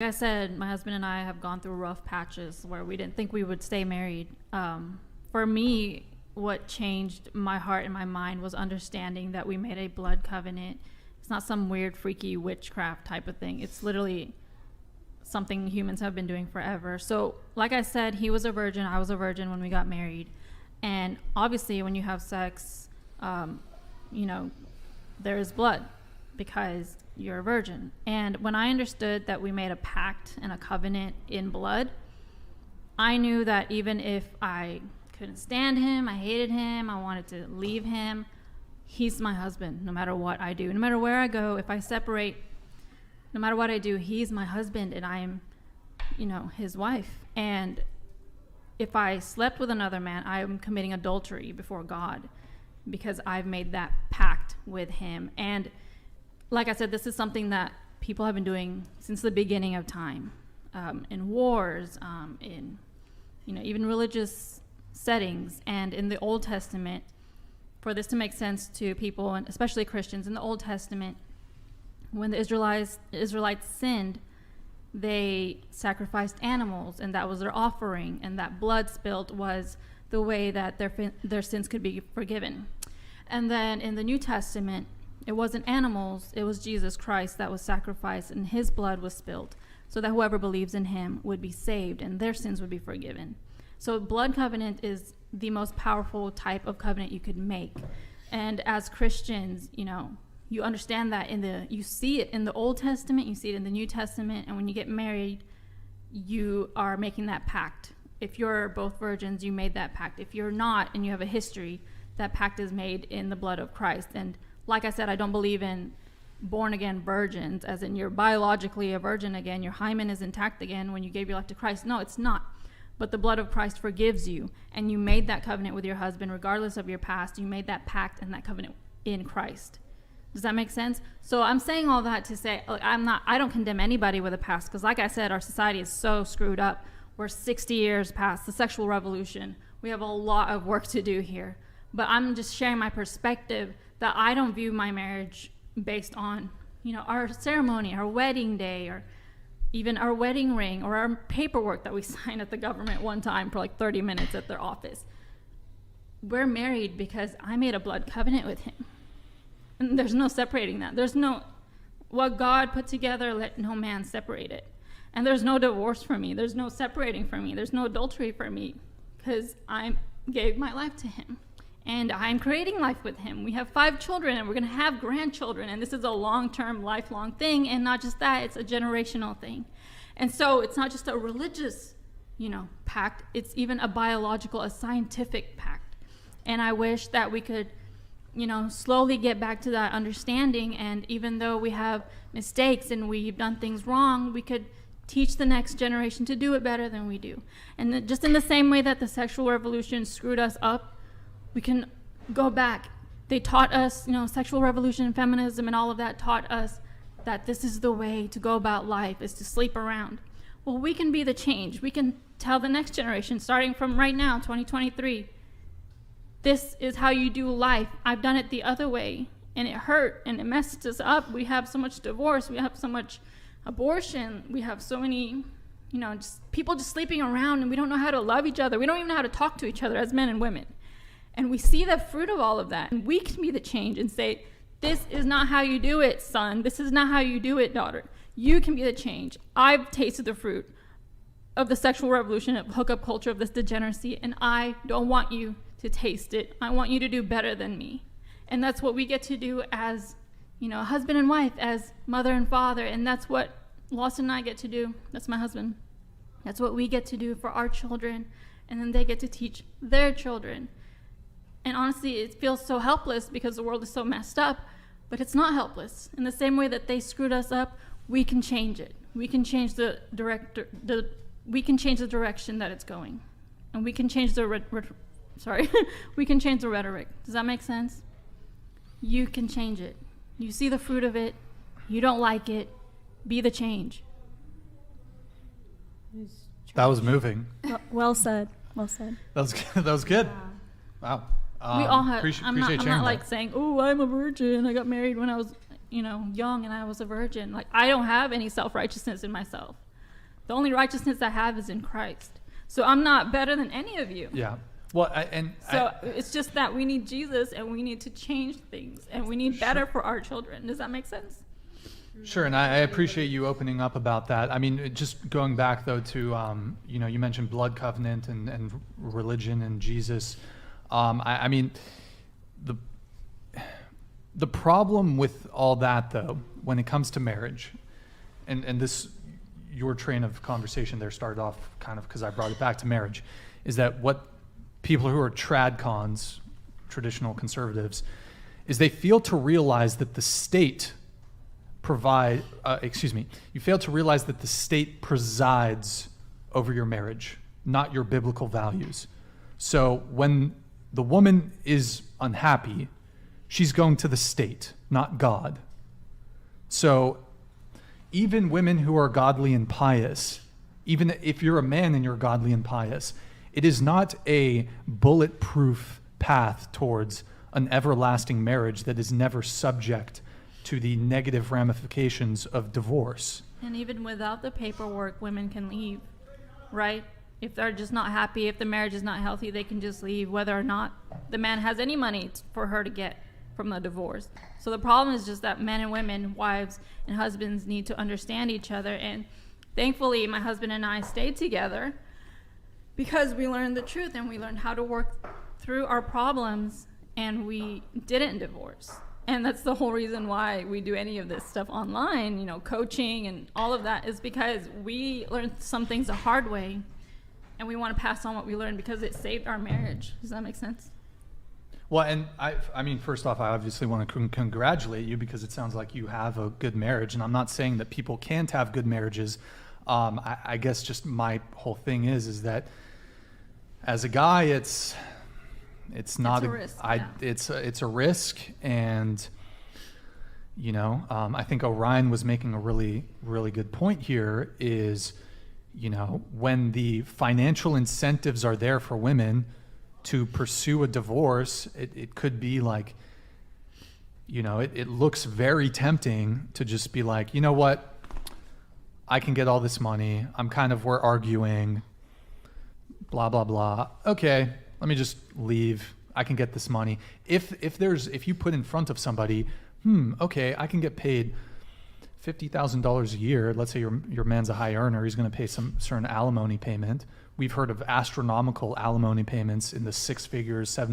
Like I said, my husband and I have gone through rough patches where we didn't think we would stay married. For me, what changed my heart and my mind was understanding that we made a blood covenant. It's not some weird, freaky witchcraft type of thing. It's literally something humans have been doing forever. So, like I said, he was a virgin, I was a virgin when we got married. And obviously, when you have sex, you know, there is blood because you're a virgin. And when I understood that we made a pact and a covenant in blood, I knew that even if I couldn't stand him, I hated him, I wanted to leave him, he's my husband no matter what I do. No matter where I go, if I separate, no matter what I do, he's my husband and I am, you know, his wife. And if I slept with another man, I am committing adultery before God because I've made that pact with him. And like I said, this is something that people have been doing since the beginning of time, in wars, in, you know, even religious settings. And in the Old Testament, for this to make sense to people, and especially Christians, in the Old Testament, when the Israelites sinned, they sacrificed animals, and that was their offering, and that blood spilt was the way that their sins could be forgiven. And then in the New Testament, it wasn't animals, it was Jesus Christ that was sacrificed, and his blood was spilled so that whoever believes in him would be saved and their sins would be forgiven. So blood covenant is the most powerful type of covenant you could make. And as Christians, you know, you understand that you see it in the Old Testament, you see it in the New Testament, and when you get married, you are making that pact. If you're both virgins, you made that pact. If you're not and you have a history, that pact is made in the blood of Christ. And like I said, I don't believe in born again virgins, as in you're biologically a virgin again, your hymen is intact again when you gave your life to Christ. No, it's not. But the blood of Christ forgives you, and you made that covenant with your husband regardless of your past. You made that pact and that covenant in Christ. Does that make sense? So I'm saying all that to say, look, I don't condemn anybody with a past, because like I said, our society is so screwed up. We're 60 years past the sexual revolution. We have a lot of work to do here. But I'm just sharing my perspective that I don't view my marriage based on, you know, our ceremony, our wedding day, or even our wedding ring, or our paperwork that we signed at the government one time for like 30 minutes at their office. We're married because I made a blood covenant with him. And there's no separating that. There's no, what God put together, let no man separate it. And there's no divorce for me. There's no separating for me. There's no adultery for me, because I gave my life to him. And I'm creating life with him. We have 5 children, and we're going to have grandchildren. And this is a long-term, lifelong thing. And not just that, it's a generational thing. And so it's not just a religious, you know, pact. It's even a biological, a scientific pact. And I wish that we could, you know, slowly get back to that understanding. And even though we have mistakes and we've done things wrong, we could teach the next generation to do it better than we do. And just in the same way that the sexual revolution screwed us up, we can go back. They taught us, you know, sexual revolution, feminism, and all of that taught us that this is the way to go about life, is to sleep around. Well, we can be the change. We can tell the next generation, starting from right now, 2023, this is how you do life. I've done it the other way, and it hurt, and it messed us up. We have so much divorce. We have so much abortion. We have so many, you know, just people just sleeping around, and we don't know how to love each other. We don't even know how to talk to each other as men and women. And we see the fruit of all of that. And we can be the change and say, this is not how you do it, son. This is not how you do it, daughter. You can be the change. I've tasted the fruit of the sexual revolution, of hookup culture, of this degeneracy, and I don't want you to taste it. I want you to do better than me. And that's what we get to do as, you know, husband and wife, as mother and father. And that's what Lawson and I get to do. That's my husband. That's what we get to do for our children. And then they get to teach their children. And honestly, it feels so helpless because the world is so messed up, but it's not helpless. In the same way that they screwed us up, we can change it. We can change we can change the direction that it's going. And we can change we can change the rhetoric. Does that make sense? You can change it. You see the fruit of it. You don't like it. Be the change. That was moving. Well said. Well said. That was good. Wow. We all have. I'm appreciate not like saying, "Oh, I'm a virgin. I got married when I was, you know, young, and I was a virgin." Like, I don't have any self-righteousness in myself. The only righteousness I have is in Christ. So I'm not better than any of you. Yeah. Well, It's just that we need Jesus and we need to change things and we need better for our children. Does that make sense? Sure, and I appreciate you opening up about that. I mean, just going back though to you mentioned blood covenant and religion and Jesus. I mean, the problem with all that though, when it comes to marriage, and this your train of conversation there started off kind of because I brought it back to marriage, is that what people who are tradcons, traditional conservatives, is they fail to realize that the state you fail to realize that the state presides over your marriage, not your biblical values. So when the woman is unhappy, she's going to the state, not God. So even women who are godly and pious, even if you're a man and you're godly and pious, it is not a bulletproof path towards an everlasting marriage that is never subject to the negative ramifications of divorce. And even without the paperwork, women can leave, right? If they're just not happy, if the marriage is not healthy, they can just leave, whether or not the man has any money for her to get from the divorce. So the problem is just that men and women, wives and husbands, need to understand each other. And thankfully, my husband and I stayed together because we learned the truth and we learned how to work through our problems, and we didn't divorce. And that's the whole reason why we do any of this stuff online, coaching and all of that, is because we learned some things the hard way and we want to pass on what we learned because it saved our marriage. Does that make sense? Well, and I mean, first off, I obviously want to congratulate you because it sounds like you have a good marriage, and I'm not saying that people can't have good marriages. I guess just my whole thing is that as a guy, it's not a risk. It's a risk, and I think Orion was making a really, really good point here. Is when the financial incentives are there for women to pursue a divorce, it could be like, it looks very tempting to just be like, you know what, I can get all this money. We're arguing, blah, blah, blah. Okay, let me just leave. I can get this money. If you put in front of somebody, okay, I can get paid $50,000 a year. Let's say your man's a high earner. He's going to pay some certain alimony payment. We've heard of astronomical alimony payments in the 6 figures, 7